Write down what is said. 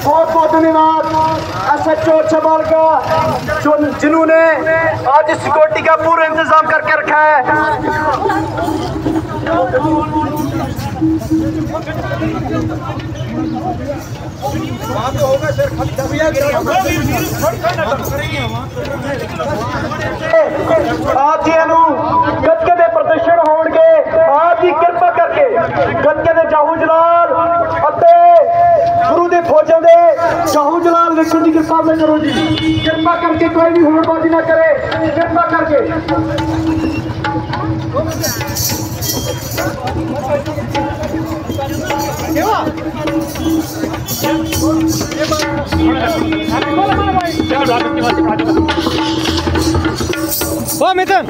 बहुत बहुत धन्यवाद SHO छबाल का जिन्होंने आज इस सिक्योरिटी का पूरा इंतजाम करके रखा है। आज गदके दे प्रदर्शन होंगे, आप की कृपा करके गदके दे जाहू जलाल गुरु दे फौजां दे जाहू जलाल वेखण की कृपा में करो जी। कृपा करके कोई भी हुड़बाजी ना करे, कृपा करके। मिथुन